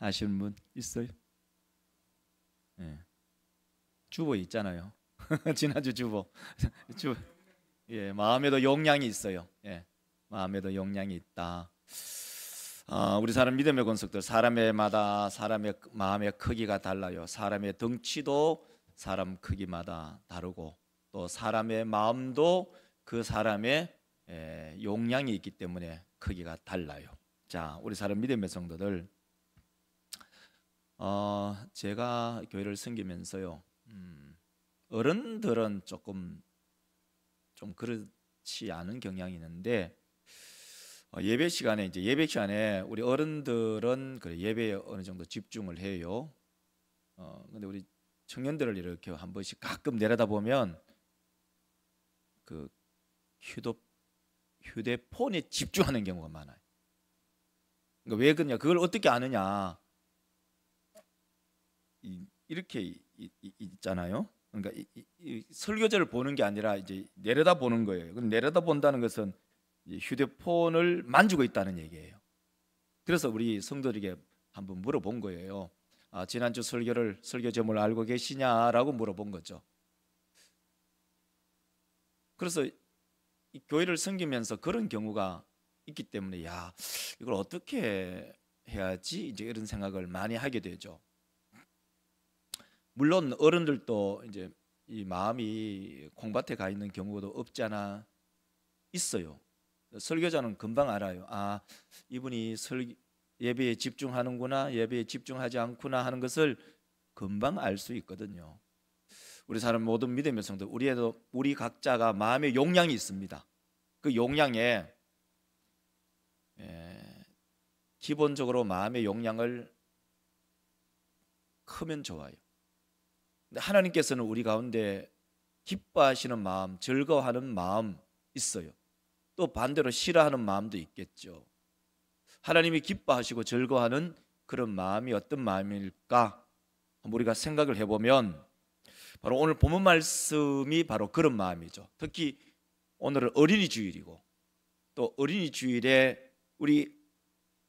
아시는 분 있어요? 예. 주보 있잖아요. 지난주 주보. 예, 마음에도 용량이 있어요. 예, 마음에도 용량이 있다. 우리 사람 믿음의 권속들, 사람마다 사람의 마음의 크기가 달라요. 사람의 덩치도 사람 크기마다 다르고, 또 사람의 마음도 그 사람의 용량이 있기 때문에 크기가 달라요. 자, 우리 사람 믿음의 성도들, 제가 교회를 섬기면서요, 어른들은 조금 좀 그렇지 않은 경향이 있는데, 예배 시간에 우리 어른들은 그래 예배에 어느 정도 집중을 해요. 근데 우리 청년들을 이렇게 한 번씩 가끔 내려다보면 그 휴대폰에 집중하는 경우가 많아요. 그러니까 왜 그러냐? 그걸 어떻게 아느냐? 이렇게 있잖아요. 그러니까 이 설교자를 보는 게 아니라 이제 내려다 보는 거예요. 그럼 내려다 본다는 것은 휴대폰을 만지고 있다는 얘기예요. 그래서 우리 성도들에게 한번 물어본 거예요. 지난주 설교 제목을 알고 계시냐라고 물어본 거죠. 그래서 이 교회를 섬기면서 그런 경우가 있기 때문에 이걸 어떻게 해야지 이제 이런 생각을 많이 하게 되죠. 물론 어른들도 이제 이 마음이 콩밭에 가 있는 경우도 없지 않아 있어요. 설교자는 금방 알아요. 이분이 예배에 집중하는구나, 예배에 집중하지 않구나 하는 것을 금방 알 수 있거든요. 우리 사람 모든 믿음의 성도, 우리 각자가 마음의 용량이 있습니다. 그 용량에 기본적으로 마음의 용량을 크면 좋아요. 근데 하나님께서는 우리 가운데 기뻐하시는 마음, 즐거워하는 마음 있어요. 또 반대로 싫어하는 마음도 있겠죠. 하나님이 기뻐하시고 즐거워하는 그런 마음이 어떤 마음일까? 우리가 생각을 해보면 바로 오늘 본문 말씀이 바로 그런 마음이죠. 특히 오늘은 어린이 주일이고, 또 어린이 주일에 우리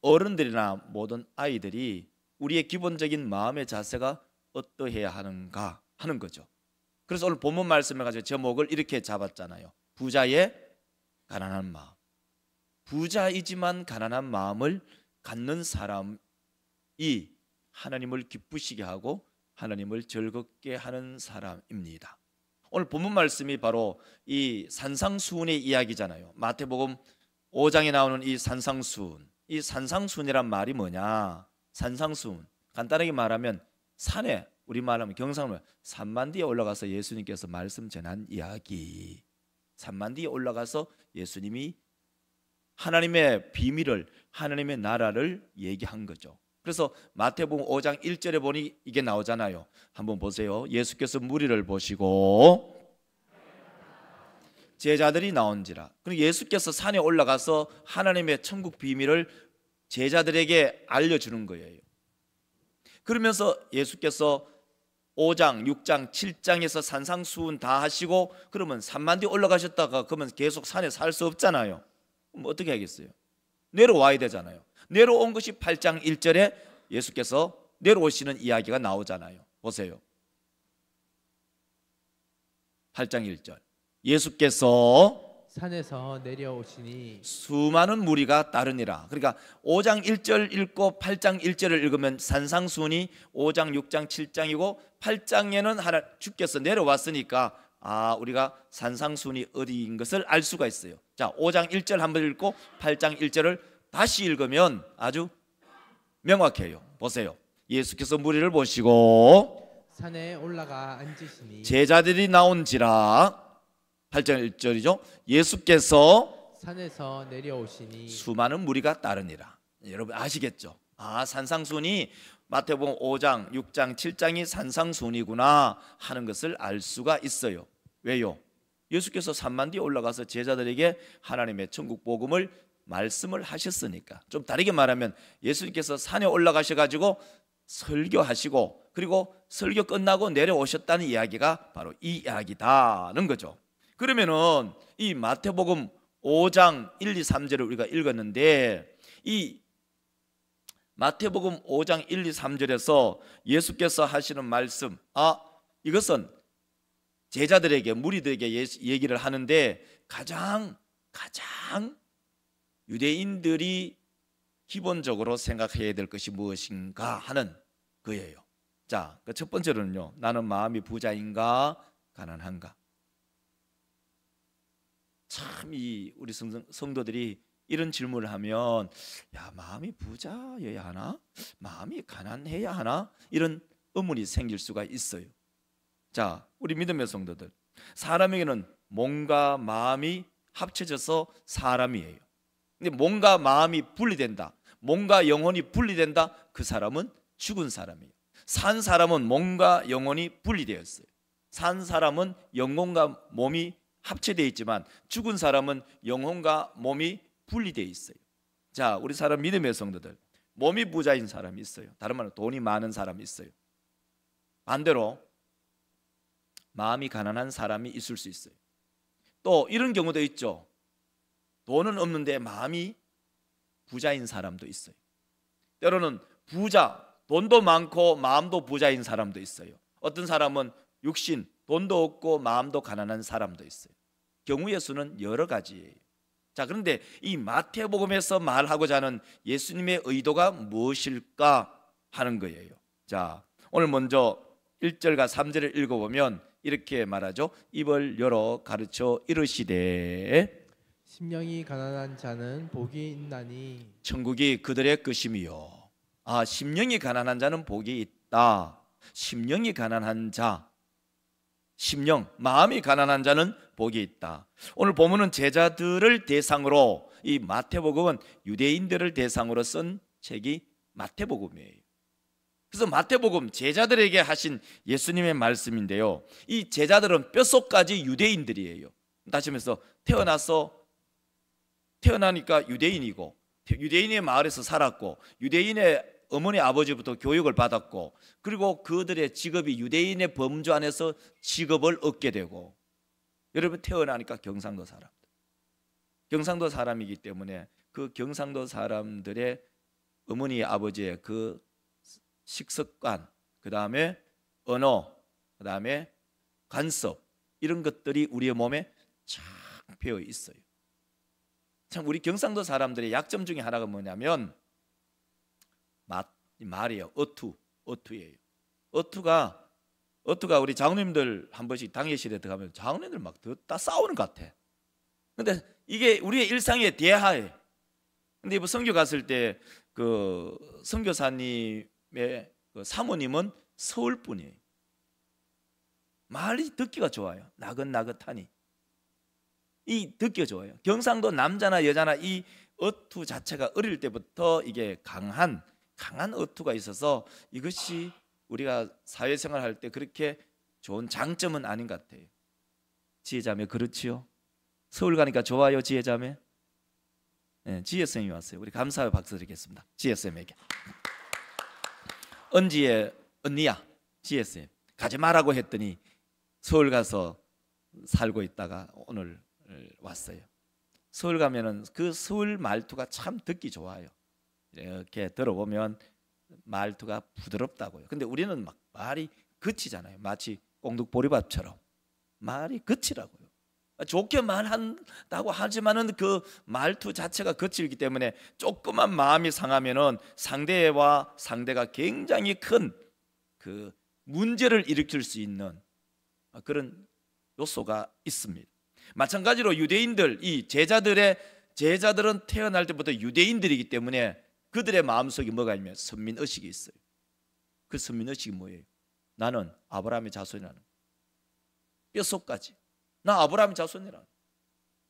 어른들이나 모든 아이들이 우리의 기본적인 마음의 자세가 어떠해야 하는가 하는 거죠. 그래서 오늘 본문 말씀을 가지고 제목을 이렇게 잡았잖아요. 부자의 가난한 마음. 부자이지만 가난한 마음을 갖는 사람이 하나님을 기쁘시게 하고 하나님을 즐겁게 하는 사람입니다. 오늘 본문 말씀이 바로 이 산상수훈의 이야기잖아요. 마태복음 5장에 나오는 이 산상수훈. 이 산상수훈이란 말이 뭐냐? 산상수훈, 간단하게 말하면 산에, 우리말하면 경상으로 산만디에 올라가서 예수님께서 말씀 전한 이야기. 산만디에 올라가서 예수님이 하나님의 비밀을, 하나님의 나라를 얘기한 거죠. 그래서 마태복음 5장 1절에 보니 이게 나오잖아요. 한번 보세요. 예수께서 무리를 보시고 제자들이 나온지라. 그리고 예수께서 산에 올라가서 하나님의 천국 비밀을 제자들에게 알려주는 거예요. 그러면서 예수께서 5장, 6장, 7장에서 산상수훈 다 하시고 그러면 산만디 올라가셨다가 그러면 계속 산에 살 수 없잖아요. 그럼 어떻게 하겠어요? 내려와야 되잖아요. 내려온 것이 8장 1절에 예수께서 내려오시는 이야기가 나오잖아요. 보세요. 8장 1절. 예수께서 산에서 내려오시니 수많은 무리가 따르니라. 그러니까 5장 1절 읽고 8장 1절을 읽으면 산상수훈이 5장, 6장, 7장이고 8장에는 주께서 내려왔으니까 우리가 산상수훈이 어디인 것을 알 수가 있어요. 자, 5장 1절 한번 읽고 8장 1절을 다시 읽으면 아주 명확해요. 보세요. 예수께서 무리를 보시고 산에 올라가 앉으시니 제자들이 나온지라. 8장 1절이죠. 예수께서 산에서 내려오시니 수많은 무리가 따르니라. 여러분 아시겠죠? 산상수훈이 마태복음 5장, 6장, 7장이 산상수훈이구나 하는 것을 알 수가 있어요. 왜요? 예수께서 산만디에 올라가서 제자들에게 하나님의 천국 복음을 말씀을 하셨으니까. 좀 다르게 말하면 예수님께서 산에 올라가셔가지고 설교하시고 그리고 설교 끝나고 내려오셨다는 이야기가 바로 이 이야기다는 거죠. 그러면은 이 마태복음 5장 1, 2, 3절을 우리가 읽었는데 이 마태복음 5장 1, 2, 3절에서 예수께서 하시는 말씀, 이것은 제자들에게, 무리들에게 얘기를 하는데 가장 유대인들이 기본적으로 생각해야 될 것이 무엇인가 하는 거예요. 자, 그 첫 번째로는요, 나는 마음이 부자인가 가난한가. 참 우리 성도들이 이런 질문을 하면, 마음이 부자여야 하나? 마음이 가난해야 하나? 이런 의문이 생길 수가 있어요. 자, 우리 믿음의 성도들, 사람에게는 몸과 마음이 합쳐져서 사람이에요. 근데 몸과 마음이 분리된다, 몸과 영혼이 분리된다, 그 사람은 죽은 사람이에요. 산 사람은 몸과 영혼이 분리되었어요. 산 사람은 영혼과 몸이 합체되어 있지만 죽은 사람은 영혼과 몸이 분리되어 있어요. 자, 우리 사람 믿음의 성도들, 몸이 부자인 사람이 있어요. 다른 말로 돈이 많은 사람이 있어요. 반대로 마음이 가난한 사람이 있을 수 있어요. 또 이런 경우도 있죠. 돈은 없는데 마음이 부자인 사람도 있어요. 때로는 돈도 많고 마음도 부자인 사람도 있어요. 어떤 사람은 육신, 돈도 없고 마음도 가난한 사람도 있어요. 경우의 수는 여러 가지예요. 자, 그런데 이 마태복음에서 말하고자 하는 예수님의 의도가 무엇일까 하는 거예요. 자, 오늘 먼저 1절과 3절을 읽어보면 이렇게 말하죠. 입을 열어 가르쳐 이르시되 심령이 가난한 자는 복이 있나니 천국이 그들의 것임이요. 심령이 가난한 자는 복이 있다. 심령이 가난한 자, 마음이 가난한 자는 복이 있다. 오늘 본문은 제자들을 대상으로, 이 마태복음은 유대인들을 대상으로 쓴 책이 마태복음이에요. 그래서 마태복음 제자들에게 하신 예수님의 말씀인데요, 이 제자들은 뼛속까지 유대인들이에요. 다시 말해서 태어나니까 유대인이고, 유대인의 마을에서 살았고, 유대인의 어머니 아버지부터 교육을 받았고, 그리고 그들의 직업이 유대인의 범주 안에서 직업을 얻게 되고, 여러분 태어나니까 경상도 사람이기 때문에 그 경상도 사람들의 어머니 아버지의 그 식습관, 그 다음에 언어, 그 다음에 관습, 이런 것들이 우리의 몸에 쫙 배어 있어요. 참 우리 경상도 사람들의 약점 중에 하나가 뭐냐면 말이에요. 어투예요. 어투가 우리 장로님들 한 번씩 당회실에 들어가면 장로님들 막 다 싸우는 것 같아. 근데 이게 우리의 일상의 대하에. 근데 이번 선교 갔을 때 그 선교사님의 그 사모님은 서울 분이에요. 말이 듣기가 좋아요. 나긋나긋하니 이 듣기가 좋아요. 경상도 남자나 여자나 이 어투 자체가 어릴 때부터 이게 강한 어투가 있어서 이것이 우리가 사회생활 할 때 그렇게 좋은 장점은 아닌 것 같아요. 지혜자매 그렇지요? 서울 가니까 좋아요, 지혜자매? 네, 지혜쌤이 왔어요. 우리 감사의 박수 드리겠습니다. 지혜쌤에게. 언지의 언니야, 지혜쌤 가지 말라고 했더니 서울 가서 살고 있다가 오늘 왔어요. 서울 가면은 그 서울 말투가 참 듣기 좋아요. 이렇게 들어보면 말투가 부드럽다고요. 근데 우리는 막 말이 거치잖아요. 마치 꽁둑보리밥처럼 말이 거치라고요. 좋게 말한다고 하지만은 그 말투 자체가 거칠기 때문에 조그만 마음이 상하면은 상대가 굉장히 큰 그 문제를 일으킬 수 있는 그런 요소가 있습니다. 마찬가지로 유대인들, 이 제자들은 태어날 때부터 유대인들이기 때문에 그들의 마음속에 뭐가 있냐면 선민의식이 있어요. 그 선민의식이 뭐예요? 나는 아브라함의 자손이라는 거예요. 뼛속까지 나 아브라함의 자손이라는 거예요.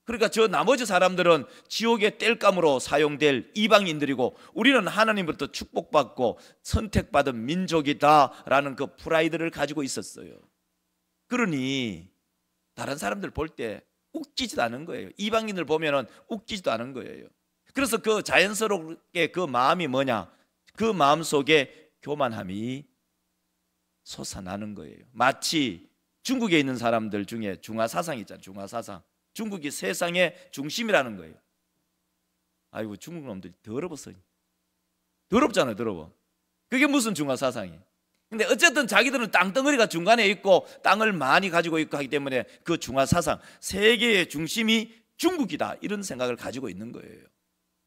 그러니까 저 나머지 사람들은 지옥의 땔감으로 사용될 이방인들이고 우리는 하나님으로부터 축복받고 선택받은 민족이다라는 그 프라이드를 가지고 있었어요. 그러니 다른 사람들 볼 때 웃기지도 않은 거예요. 이방인들 보면은 웃기지도 않은 거예요. 그래서 그 자연스럽게 그 마음이 뭐냐? 그 마음 속에 교만함이 솟아나는 거예요. 마치 중국에 있는 사람들 중에 중화사상 있잖아요. 중화사상. 중국이 세상의 중심이라는 거예요. 아이고 중국 놈들이 더러웠어요. 더럽잖아요, 더러워. 그게 무슨 중화사상이에요? 근데 어쨌든 자기들은 땅덩어리가 중간에 있고 땅을 많이 가지고 있고 하기 때문에 그 중화사상, 세계의 중심이 중국이다, 이런 생각을 가지고 있는 거예요.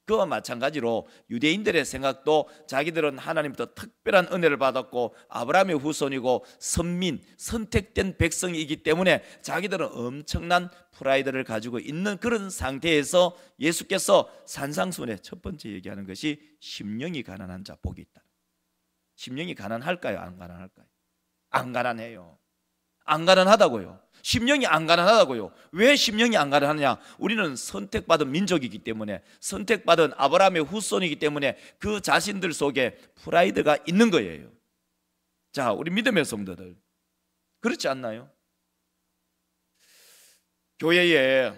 그와 마찬가지로 유대인들의 생각도 자기들은 하나님부터 특별한 은혜를 받았고 아브라함의 후손이고 선민, 선택된 백성이기 때문에 자기들은 엄청난 프라이드를 가지고 있는 그런 상태에서 예수께서 산상수훈의 첫 번째 얘기하는 것이 심령이 가난한 자 복이 있다. 심령이 가난할까요? 안 가난할까요? 안 가난해요. 안 가난하다고요. 심령이 안 가난하다고요. 왜 심령이 안 가난하냐? 우리는 선택받은 민족이기 때문에, 선택받은 아브라함의 후손이기 때문에 그 자신들 속에 프라이드가 있는 거예요. 자, 우리 믿음의 성도들, 그렇지 않나요? 교회에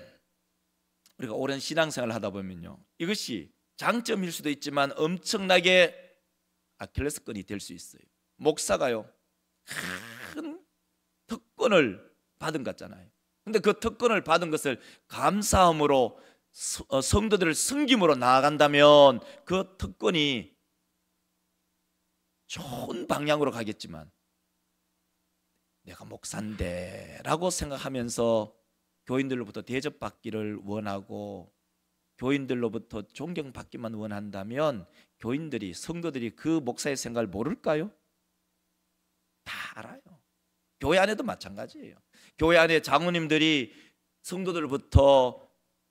우리가 오랜 신앙생활을 하다 보면요, 이것이 장점일 수도 있지만 엄청나게 아킬레스건이 될 수 있어요. 목사가요, 큰 특권을 받은 것 같잖아요. 근데 그 특권을 받은 것을 감사함으로 성도들을 섬김으로 나아간다면 그 특권이 좋은 방향으로 가겠지만, 내가 목사인데 라고 생각하면서 교인들로부터 대접받기를 원하고 교인들로부터 존경받기만 원한다면 교인들이, 성도들이 그 목사의 생각을 모를까요? 다 알아요. 교회 안에도 마찬가지예요. 교회 안에 장로님들이 성도들부터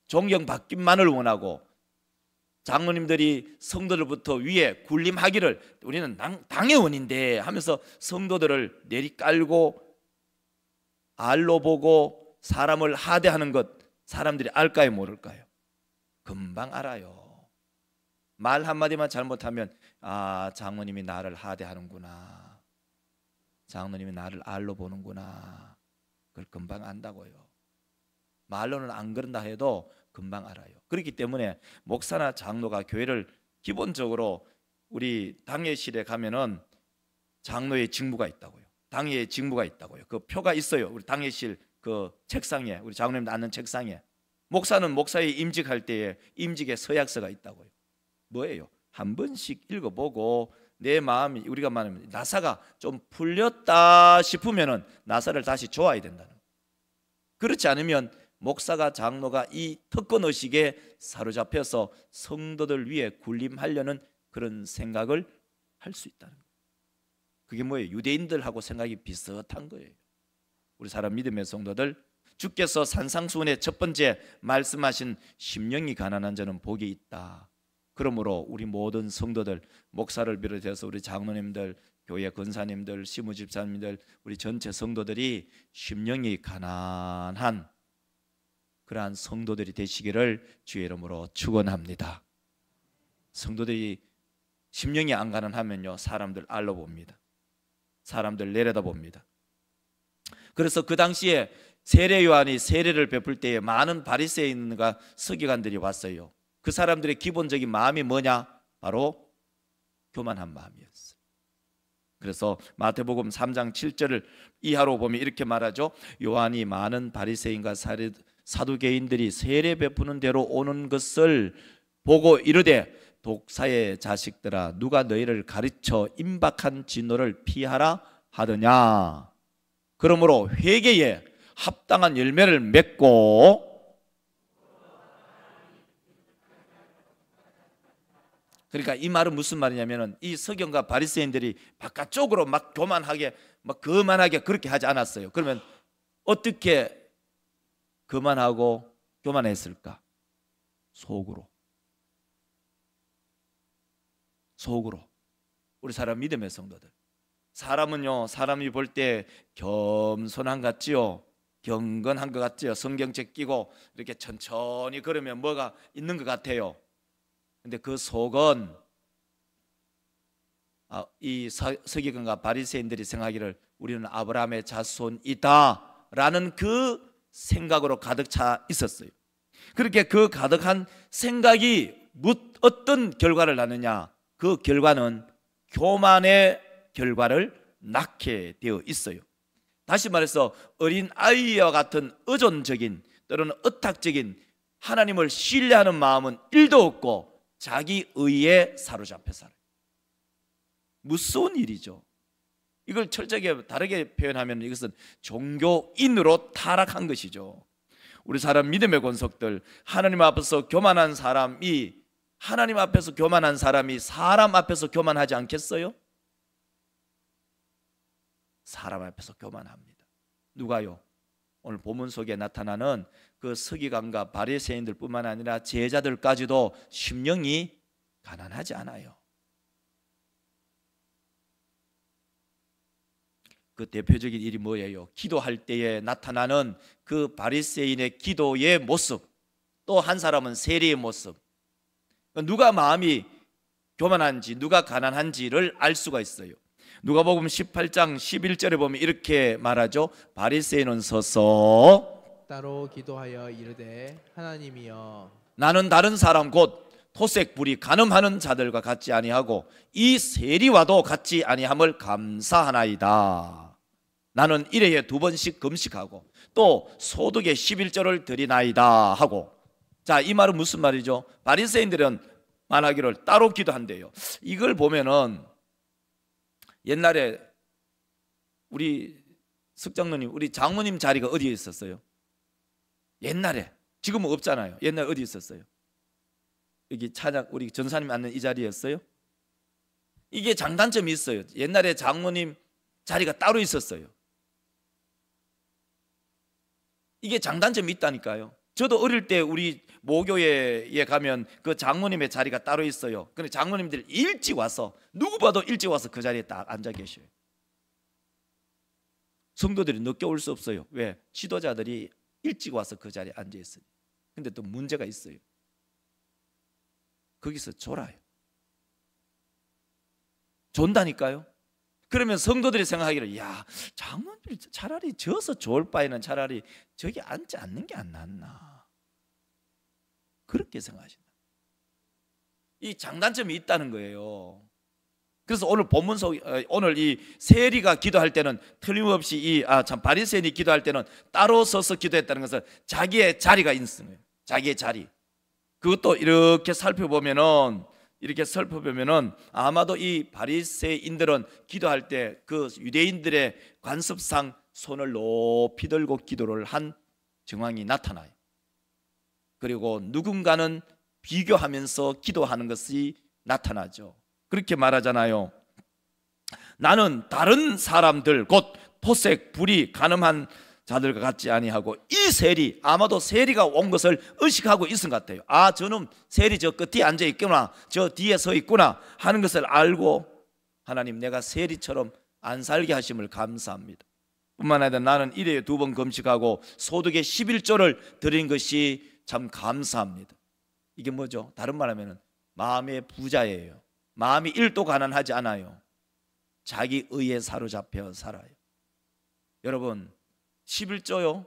존경받기만을 원하고 장로님들이 성도들부터 위에 군림하기를, 우리는 당의 원인데 하면서 성도들을 내리깔고 알로 보고 사람을 하대하는 것, 사람들이 알까요, 모를까요? 금방 알아요. 말 한마디만 잘못하면 장로님이 나를 하대하는구나, 장로님이 나를 알로 보는구나, 그걸 금방 안다고요. 말로는 안 그런다 해도 금방 알아요. 그렇기 때문에 목사나 장로가 교회를 기본적으로, 우리 당회실에 가면은 장로의 직무가 있다고요. 당회의 직무가 있다고요. 그 표가 있어요. 우리 당회실 그 책상에, 우리 장로님들 앉는 책상에. 목사는 목사의 임직할 때에 임직의 서약서가 있다고요. 뭐예요? 한 번씩 읽어보고 내 마음이, 우리가 말하면 나사가 좀 풀렸다 싶으면은 나사를 다시 줘야 된다는 거예요. 그렇지 않으면 목사가, 장로가 이 특권의식에 사로잡혀서 성도들 위에 군림하려는 그런 생각을 할 수 있다는 거예요. 그게 뭐예요? 유대인들하고 생각이 비슷한 거예요. 우리 사람 믿음의 성도들, 주께서 산상수훈의 첫 번째 말씀하신 심령이 가난한 자는 복이 있다. 그러므로 우리 모든 성도들, 목사를 비롯해서 우리 장로님들, 교회 권사님들, 시무집사님들, 우리 전체 성도들이 심령이 가난한 그러한 성도들이 되시기를 주의 이름으로 축원합니다. 성도들이 심령이 안 가난하면요, 사람들 알로 봅니다. 사람들 내려다 봅니다. 그래서 그 당시에 세례 요한이 세례를 베풀 때에 많은 바리새인과 서기관들이 왔어요. 그 사람들의 기본적인 마음이 뭐냐? 바로 교만한 마음이었어요. 그래서 마태복음 3장 7절을 이하로 보면 이렇게 말하죠. 요한이 많은 바리새인과 사두개인들이 세례 베푸는 대로 오는 것을 보고 이르되, 독사의 자식들아, 누가 너희를 가르쳐 임박한 진노를 피하라 하더냐. 그러므로 회개에 합당한 열매를 맺고, 그러니까 이 말은 무슨 말이냐면은, 이 서경과 바리새인들이 바깥쪽으로 막 교만하게, 막 거만하게 그렇게 하지 않았어요. 그러면 어떻게 거만하고 교만했을까? 속으로. 우리 사람 믿음의 성도들, 사람은요, 사람이 볼 때 겸손한 것 같지요, 경건한 것 같지요, 성경책 끼고 이렇게 천천히 걸으면 뭐가 있는 것 같아요. 근데 그 속은, 이 서기관과 바리새인들이 생각하기를 우리는 아브라함의 자손이다 라는 그 생각으로 가득 차 있었어요. 그렇게 그 가득한 생각이 어떤 결과를 낳느냐? 그 결과는 교만의 결과를 낳게 되어 있어요. 다시 말해서 어린 아이와 같은 의존적인, 또는 의탁적인, 하나님을 신뢰하는 마음은 1도 없고 자기 의에 사로잡혀 살아요. 무서운 일이죠. 이걸 철저하게 다르게 표현하면 이것은 종교인으로 타락한 것이죠. 우리 사람 믿음의 권속들, 하나님 앞에서 교만한 사람이 사람 앞에서 교만하지 않겠어요? 사람 앞에서 교만합니다. 누가요? 오늘 본문 속에 나타나는 그 서기관과 바리새인들 뿐만 아니라 제자들까지도 심령이 가난하지 않아요. 그 대표적인 일이 뭐예요? 기도할 때에 나타나는 그 바리새인의 기도의 모습, 또 한 사람은 세리의 모습. 누가 마음이 교만한지 누가 가난한지를 알 수가 있어요. 누가복음 18장 11절에 보면 이렇게 말하죠. 바리새인은 서서 따로 기도하여 이르되 하나님이여 나는 다른 사람 곧 토색 불이 간음하는 자들과 같지 아니하고 이 세리와도 같지 아니함을 감사하나이다. 나는 일회에 2번씩 금식하고 또 소득의 11조를 드리나이다 하고. 자, 이 말은 무슨 말이죠? 바리새인들은 말하기를 따로 기도한대요. 이걸 보면은 옛날에 우리 석장로님, 우리 장모님 자리가 어디에 있었어요? 옛날에, 지금은 없잖아요. 옛날에 어디 있었어요? 여기 찬양, 우리 전사님 앉는 이 자리였어요? 이게 장단점이 있어요. 옛날에 장모님 자리가 따로 있었어요. 이게 장단점이 있다니까요. 저도 어릴 때 우리 모교회에 가면 그 장모님의 자리가 따로 있어요. 근데 장모님들 일찍 와서, 누구 봐도 일찍 와서 그 자리에 딱 앉아 계셔요. 성도들이 늦게 올 수 없어요. 왜? 지도자들이 일찍 와서 그 자리에 앉아 있어요. 근데 또 문제가 있어요. 거기서 졸아요. 존다니까요. 그러면 성도들이 생각하기를, 야, 장모님들이 차라리 져서 좋을 바에는 차라리 저기 앉지 않는 게 안 낫나, 그렇게 생각하신다. 이 장단점이 있다는 거예요. 그래서 오늘 본문 속, 오늘 이 세리가 기도할 때는 틀림없이 바리새인이 기도할 때는 따로 서서 기도했다는 것은 자기의 자리가 있는 거예요. 자기의 자리. 그것도 이렇게 살펴보면은 아마도 이 바리새인들은 기도할 때 그 유대인들의 관습상 손을 높이 들고 기도를 한 정황이 나타나요. 그리고 누군가는 비교하면서 기도하는 것이 나타나죠. 그렇게 말하잖아요. 나는 다른 사람들 곧 토색, 불이, 간음한 자들과 같지 아니하고 이 세리, 아마도 세리가 온 것을 의식하고 있은 것 같아요. 아, 저놈 세리 저 끝에 앉아 있구나, 저 뒤에 서 있구나 하는 것을 알고, 하나님 내가 세리처럼 안 살게 하심을 감사합니다. 뿐만 아니라 나는 일회에 2번 금식하고 소득의 11조를 드린 것이 참 감사합니다. 이게 뭐죠? 다른 말하면 마음의 부자예요. 마음이 1도 가난하지 않아요. 자기 의에 사로잡혀 살아요. 여러분, 11조요.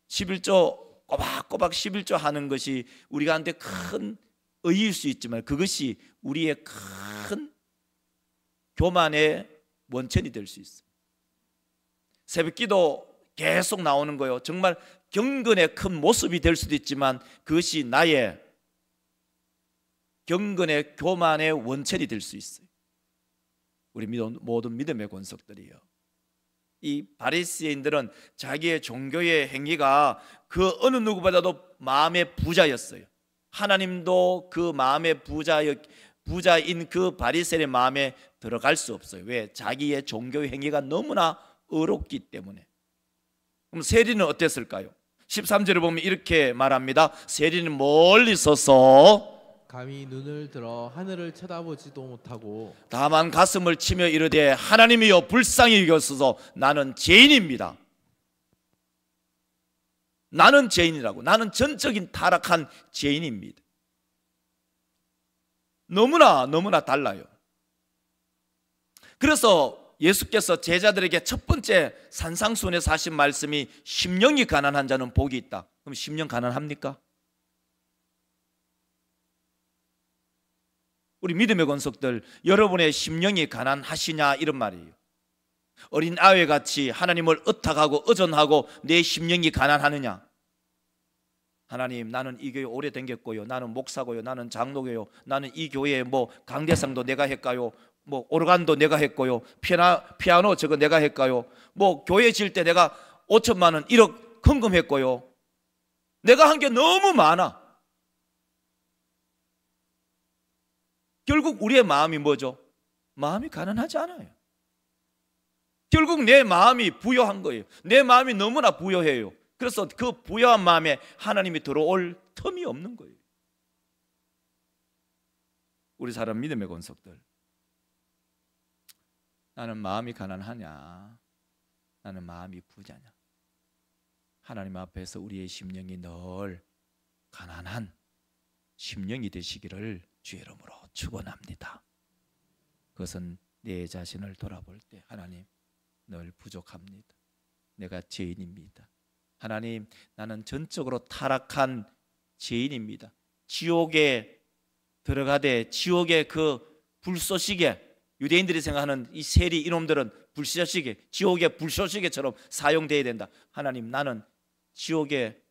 11조 꼬박꼬박 11조 하는 것이 우리가 한테 큰 의의일 수 있지만 그것이 우리의 큰 교만의 원천이 될 수 있어요. 새벽기도 계속 나오는 거예요. 정말 경건의 큰 모습이 될 수도 있지만 그것이 나의 경건의 교만의 원천이 될 수 있어요. 우리 모든 믿음의 권속들이요. 이 바리새인들은 자기의 종교의 행위가 그 어느 누구보다도 마음의 부자였어요. 하나님도 그 마음의 부자인 그 바리새인의 마음에 들어갈 수 없어요. 왜? 자기의 종교의 행위가 너무나 어렵기 때문에. 그럼 세리는 어땠을까요? 13절에 보면 이렇게 말합니다. 세리는 멀리 서서 감히 눈을 들어 하늘을 쳐다보지도 못하고 다만 가슴을 치며 이르되 하나님이여 불쌍히 여기소서 나는 죄인입니다. 나는 죄인이라고. 나는 전적인 타락한 죄인입니다. 너무나 달라요. 그래서 예수께서 제자들에게 첫 번째 산상수훈에서 하신 말씀이 심령이 가난한 자는 복이 있다. 그럼 심령 가난합니까? 우리 믿음의 권속들, 여러분의 심령이 가난하시냐 이런 말이에요. 어린 아이같이 하나님을 의탁하고 의존하고 내 심령이 가난하느냐. 하나님, 나는 이 교회 오래 댕겼고요, 나는 목사고요, 나는 장로고요, 나는 이 교회에 강대상도 내가 했가요, 뭐 오르간도 내가 했고요, 피아노 저거 내가 했고요, 뭐 교회 질 때 내가 5천만 원 1억 헌금했고요. 내가 한 게 너무 많아. 결국 우리의 마음이 뭐죠? 마음이 가난하지 않아요. 결국 내 마음이 부요한 거예요. 내 마음이 너무나 부요해요. 그래서 그 부요한 마음에 하나님이 들어올 틈이 없는 거예요. 우리 사람 믿음의 권속들, 나는 마음이 가난하냐, 나는 마음이 부자냐? 하나님 앞에서 우리의 심령이 늘 가난한 심령이 되시기를 주의 이름으로 축원합니다. 그것은 내 자신을 돌아볼 때 하나님, 늘 부족합니다. 내가 죄인입니다. 하나님, 나는 전적으로 타락한 죄인입니다. 지옥에 들어가되 지옥의 그 불쏘시개, 유대인들이 생각하는 이 세리 이놈들은 불쏘시개, 지옥의 불쏘시개처럼 사용되어야 된다. 하나님, 나는 지옥의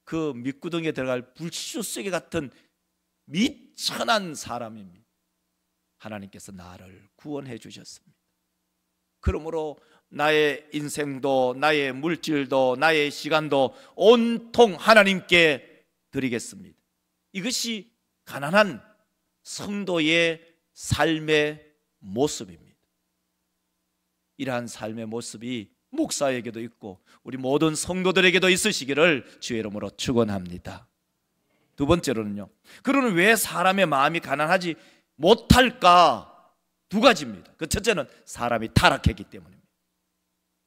그 밑구덩이에 들어갈 불쏘시개 같은 미천한 사람입니다. 하나님께서 나를 구원해 주셨습니다. 그러므로 나의 인생도 나의 물질도 나의 시간도 온통 하나님께 드리겠습니다. 이것이 가난한 성도의 삶의 모습입니다. 이러한 삶의 모습이 목사에게도 있고 우리 모든 성도들에게도 있으시기를 주의 이름으로 축원합니다. 두 번째로는요, 그러면 왜 사람의 마음이 가난하지 못할까? 두 가지입니다. 그 첫째는 사람이 타락했기 때문입니다.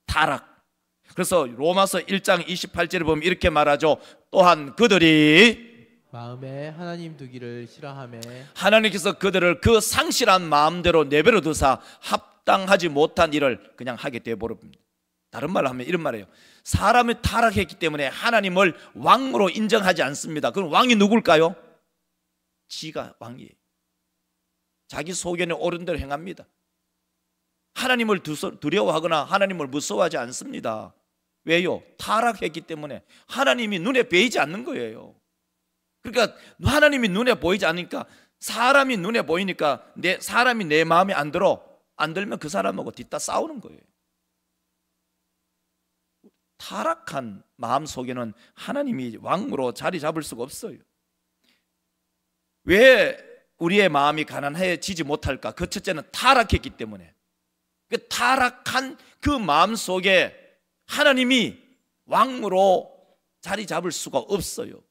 타락. 그래서 로마서 1장 28절을 보면 이렇게 말하죠. 또한 그들이 마음에 하나님 두기를 싫어하며 하나님께서 그들을 그 상실한 마음대로 내버려 두사 합당하지 못한 일을 그냥 하게 되어버립니다. 다른 말로 하면 이런 말이에요. 사람이 타락했기 때문에 하나님을 왕으로 인정하지 않습니다. 그럼 왕이 누굴까요? 지가 왕이에요. 자기 소견에 옳은 대로 행합니다. 하나님을 두려워하거나 하나님을 무서워하지 않습니다. 왜요? 타락했기 때문에 하나님이 눈에 보이지 않는 거예요. 그러니까 하나님이 눈에 보이지 않으니까, 사람이 눈에 보이니까 사람이 내 마음에 안 들면 그 사람하고 뒤따 싸우는 거예요. 타락한 마음 속에는 하나님이 왕으로 자리 잡을 수가 없어요. 왜 우리의 마음이 가난해지지 못할까? 그 첫째는 타락했기 때문에. 그 타락한 그 마음 속에 하나님이 왕으로 자리 잡을 수가 없어요.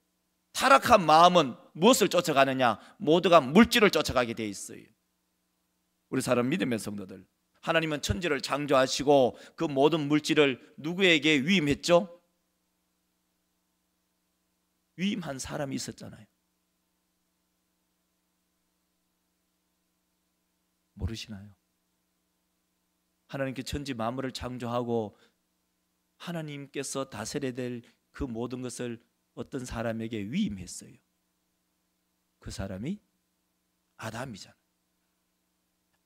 타락한 마음은 무엇을 쫓아가느냐? 모두가 물질을 쫓아가게 돼 있어요. 우리 사람 믿음의 성도들, 하나님은 천지를 창조하시고 그 모든 물질을 누구에게 위임했죠? 위임한 사람이 있었잖아요. 모르시나요? 하나님께 천지 만물을 창조하고 하나님께서 다스려야 될 그 모든 것을 어떤 사람에게 위임했어요. 그 사람이 아담이잖아요.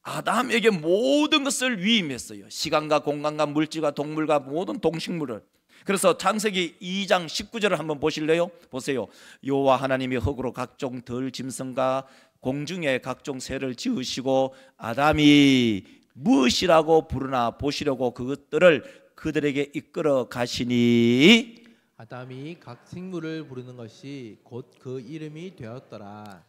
아담에게 모든 것을 위임했어요. 시간과 공간과 물질과 동물과 모든 동식물을. 그래서 창세기 2장 19절을 한번 보실래요? 보세요. 여호와 하나님이 흙으로 각종 들 짐승과 공중에 각종 새를 지으시고 아담이 무엇이라고 부르나 보시려고 그것들을 그들에게 이끌어 가시니, 아담이 각 생물을 부르는 것이 곧 그 이름이 되었더라.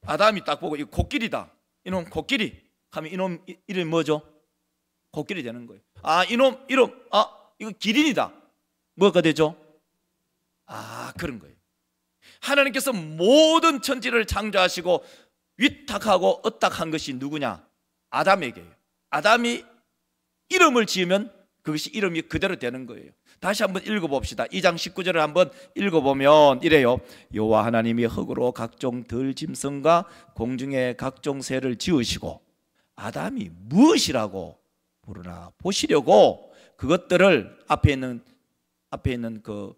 아담이 딱 보고 이 코끼리다, 이놈 코끼리 하면 이놈 이름이 뭐죠? 코끼리 되는 거예요. 이놈 이름 이거 기린이다, 뭐가 되죠? 그런 거예요. 하나님께서 모든 천지를 창조하시고 위탁하고 어딱한 것이 누구냐? 아담에게요. 아담이 이름을 지으면 그것이 이름이 그대로 되는 거예요. 다시 한번 읽어봅시다. 2장 19절을 한번 읽어보면 이래요. 여호와 하나님이 흙으로 각종 들 짐승과 공중에 각종 새를 지으시고 아담이 무엇이라고 부르나 보시려고 그것들을 앞에 있는 그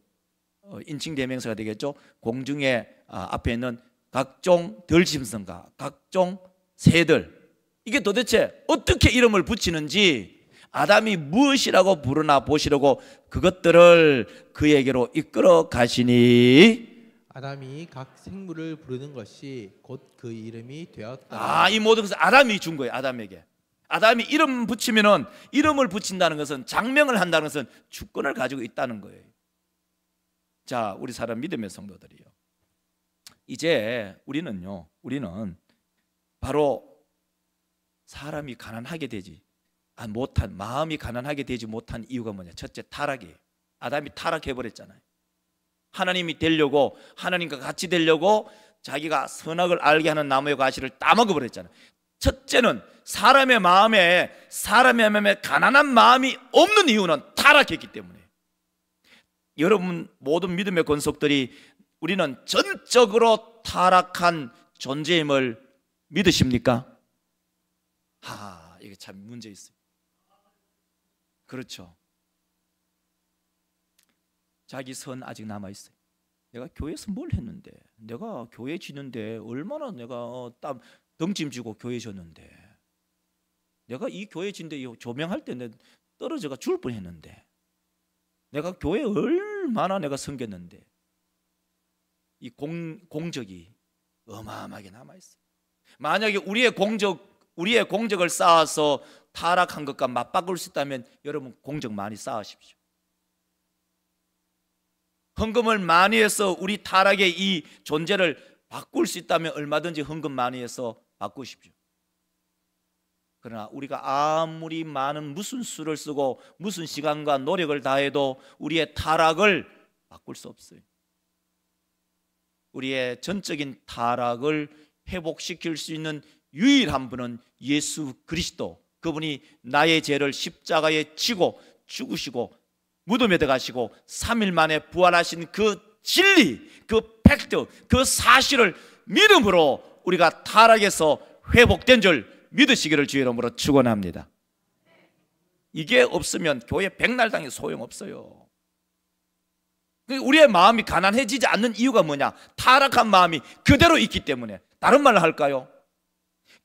인칭 대명사가 되겠죠. 공중에 앞에 있는 각종 들 짐승과 각종 새들, 이게 도대체 어떻게 이름을 붙이는지 아담이 무엇이라고 부르나 보시려고 그것들을 그에게로 이끌어 가시니, 아담이 각 생물을 부르는 것이 곧 그 이름이 되었다. 아, 이 모든 것을 아담이 준 거예요. 아담에게. 아담이 이름 붙이면은, 이름을 붙인다는 것은, 장명을 한다는 것은 주권을 가지고 있다는 거예요. 자, 우리 사람 믿음의 성도들이요, 이제 우리는 바로 사람이 가난하게 되지 못한, 마음이 가난하게 되지 못한 이유가 뭐냐? 첫째, 타락이에요. 아담이 타락해버렸잖아요. 하나님이 되려고, 하나님과 같이 되려고 자기가 선악을 알게 하는 나무의 과실을 따먹어버렸잖아요. 첫째는 사람의 마음에 가난한 마음이 없는 이유는 타락했기 때문에. 여러분 모든 믿음의 권속들이 우리는 전적으로 타락한 존재임을 믿으십니까? 이게 참 문제 있어요. 그렇죠. 자기 선 아직 남아 있어요. 내가 교회에서 뭘 했는데, 내가 교회 지는데 얼마나 내가 덩짐지고 교회 졌는데, 내가 이 교회 진데 조명할 때 떨어져가 죽을 뻔했는데, 내가 교회 얼마나 내가 섬겼는데, 이 공적이 어마어마하게 남아 있어요. 만약에 우리의 공적을 쌓아서 타락한 것과 맞바꿀 수 있다면 여러분 공적 많이 쌓으십시오. 헌금을 많이 해서 우리 타락의 이 존재를 바꿀 수 있다면 얼마든지 헌금 많이 해서 바꾸십시오. 그러나 우리가 아무리 많은 무슨 수를 쓰고 무슨 시간과 노력을 다해도 우리의 타락을 바꿀 수 없어요. 우리의 전적인 타락을 회복시킬 수 있는 유일한 분은 예수 그리스도, 그분이 나의 죄를 십자가에 지고 죽으시고 무덤에 들어가시고 3일 만에 부활하신 그 진리, 그 팩트, 그 사실을 믿음으로 우리가 타락에서 회복된 줄 믿으시기를 주의 이름으로 축원합니다. 이게 없으면 교회 백날 당해 소용없어요. 우리의 마음이 가난해지지 않는 이유가 뭐냐? 타락한 마음이 그대로 있기 때문에. 다른 말로 할까요?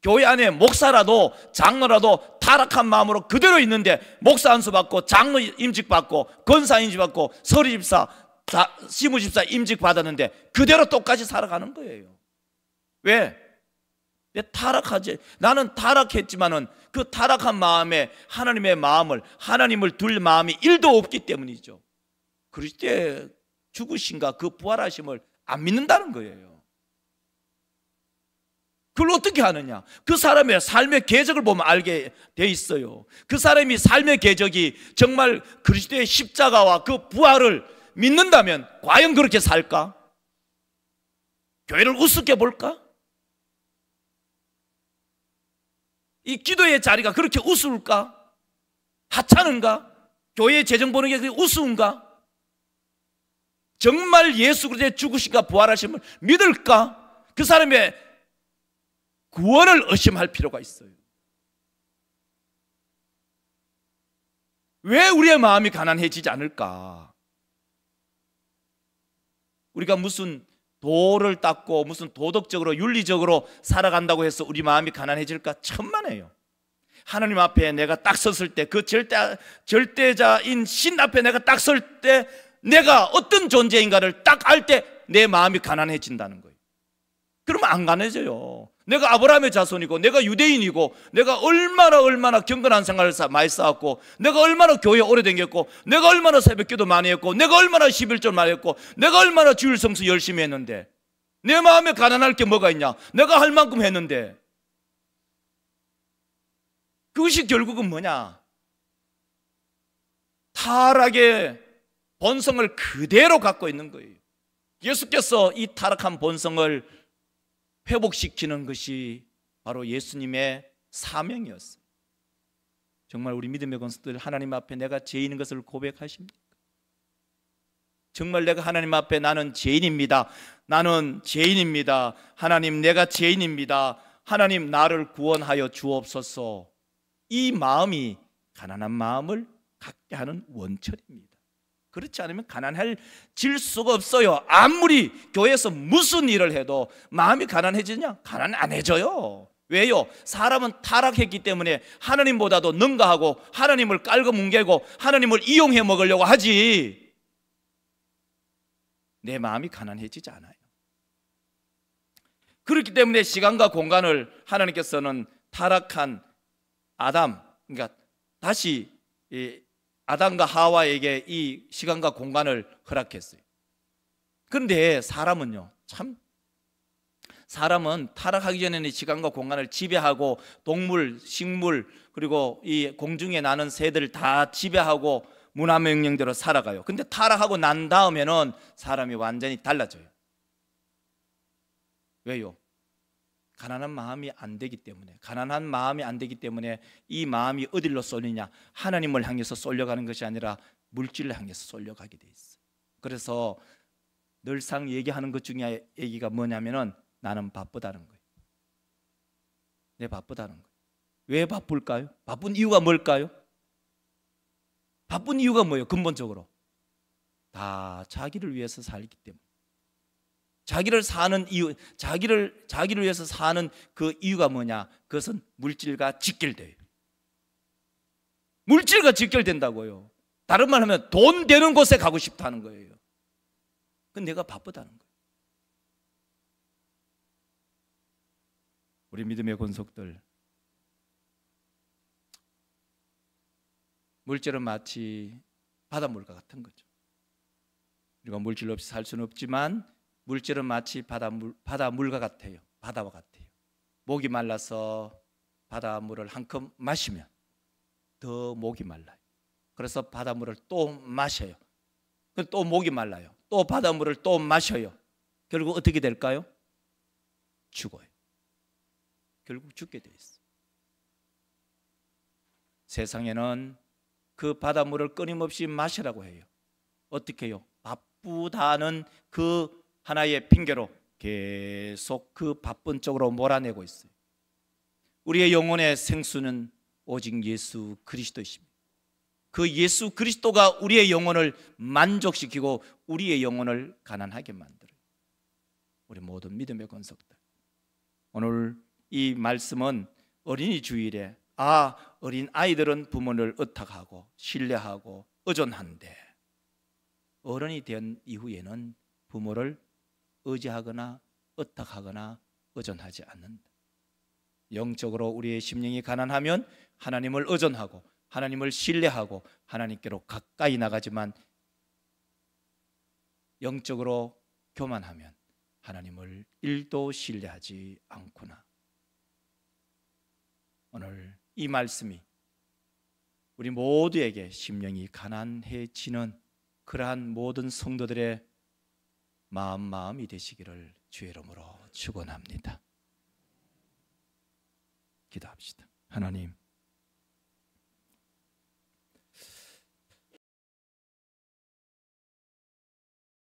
교회 안에 목사라도 장로라도 타락한 마음으로 그대로 있는데 목사 안수 받고 장로 임직 받고 권사 임직 받고 서리집사, 시무집사 임직 받았는데 그대로 똑같이 살아가는 거예요. 왜? 타락하지. 나는 타락했지만은 그 타락한 마음에 하나님의 마음을, 하나님을 둘 마음이 1도 없기 때문이죠. 그리스도의 죽으심과 그 부활하심을 안 믿는다는 거예요. 그걸 어떻게 하느냐? 그 사람의 삶의 궤적을 보면 알게 돼 있어요. 그 사람이 삶의 궤적이 정말 그리스도의 십자가와 그 부활을 믿는다면 과연 그렇게 살까? 교회를 우습게 볼까? 이 기도의 자리가 그렇게 우스울까? 하찮은가? 교회의 재정 보는 게 그렇게 우스운가? 정말 예수 그리스도의 죽으심과 부활하심을 믿을까? 그 사람의 구원을 의심할 필요가 있어요. 왜 우리의 마음이 가난해지지 않을까? 우리가 무슨 도를 닦고 무슨 도덕적으로 윤리적으로 살아간다고 해서 우리 마음이 가난해질까? 천만에요. 하나님 앞에 내가 딱 섰을 때, 그 절대자인 신 앞에 내가 딱 설 때 내가 어떤 존재인가를 딱 알 때 내 마음이 가난해진다는 거예요. 그러면 안 가난해져요. 내가 아브라함의 자손이고 내가 유대인이고 내가 얼마나 경건한 생활을 많이 쌓았고 내가 얼마나 교회에 오래 다녔고 내가 얼마나 새벽기도 많이 했고 내가 얼마나 11절 많이 했고 내가 얼마나 주일 성수 열심히 했는데 내 마음에 가난할 게 뭐가 있냐? 내가 할 만큼 했는데. 그것이 결국은 뭐냐? 타락의 본성을 그대로 갖고 있는 거예요. 예수께서 이 타락한 본성을 회복시키는 것이 바로 예수님의 사명이었어요. 정말 우리 믿음의 권속들 하나님 앞에 내가 죄인인 것을 고백하십니까? 정말 내가 하나님 앞에 나는 죄인입니다. 나는 죄인입니다. 하나님 내가 죄인입니다. 하나님 나를 구원하여 주옵소서. 이 마음이 가난한 마음을 갖게 하는 원천입니다. 그렇지 않으면 가난해질 수가 없어요. 아무리 교회에서 무슨 일을 해도 마음이 가난해지냐? 가난 안 해져요. 왜요? 사람은 타락했기 때문에 하나님보다도 능가하고 하나님을 깔고 뭉개고 하나님을 이용해 먹으려고 하지 내 마음이 가난해지지 않아요. 그렇기 때문에 시간과 공간을 하나님께서는 타락한 아담, 그러니까 다시 아담과 하와에게 이 시간과 공간을 허락했어요. 그런데 사람은요, 사람은 타락하기 전에는 시간과 공간을 지배하고 동물, 식물, 그리고 이 공중에 나는 새들을 다 지배하고 문화명령대로 살아가요. 근데 타락하고 난 다음에는 사람이 완전히 달라져요. 왜요? 가난한 마음이 안 되기 때문에, 가난한 마음이 안 되기 때문에 이 마음이 어디로 쏠리냐? 하나님을 향해서 쏠려가는 것이 아니라 물질을 향해서 쏠려가게 돼 있어요. 그래서 늘상 얘기하는 것 중에 얘기가 뭐냐면은 나는 바쁘다는 거예요. 내 바쁘다는 거예요. 왜 바쁠까요? 바쁜 이유가 뭘까요? 바쁜 이유가 뭐예요? 근본적으로 다 자기를 위해서 살기 때문에. 자기를 사는 이유, 자기를 위해서 사는 그 이유가 뭐냐? 그것은 물질과 직결돼요. 물질과 직결된다고요. 다른 말 하면 돈 되는 곳에 가고 싶다는 거예요. 그건 내가 바쁘다는 거예요. 우리 믿음의 권속들, 물질은 마치 바닷물과 같은 거죠. 우리가 물질 없이 살 수는 없지만 물질은 마치 바닷물과 같아요. 바다와 같아요. 목이 말라서 바닷물을 한 컵 마시면 더 목이 말라요. 그래서 바닷물을 또 마셔요. 또 목이 말라요. 또 바닷물을 또 마셔요. 결국 어떻게 될까요? 죽어요. 결국 죽게 돼 있어요. 세상에는 그 바닷물을 끊임없이 마시라고 해요. 어떻게 해요? 바쁘다는 그 하나의 핑계로 계속 그 바쁜 쪽으로 몰아내고 있어요. 우리의 영혼의 생수는 오직 예수 그리스도이십니다. 그 예수 그리스도가 우리의 영혼을 만족시키고 우리의 영혼을 가난하게 만들어요. 우리 모든 믿음의 권속들, 오늘 이 말씀은 어린이 주일에 어린 아이들은 부모를 의탁하고 신뢰하고 의존한데 어른이 된 이후에는 부모를 의지하거나 의탁하거나 의존하지 않는다. 영적으로 우리의 심령이 가난하면 하나님을 의존하고 하나님을 신뢰하고 하나님께로 가까이 나가지만 영적으로 교만하면 하나님을 1도 신뢰하지 않구나. 오늘 이 말씀이 우리 모두에게 심령이 가난해지는 그러한 모든 성도들의 마음이 되시기를 주의 이름으로 축원합니다. 기도합시다. 하나님,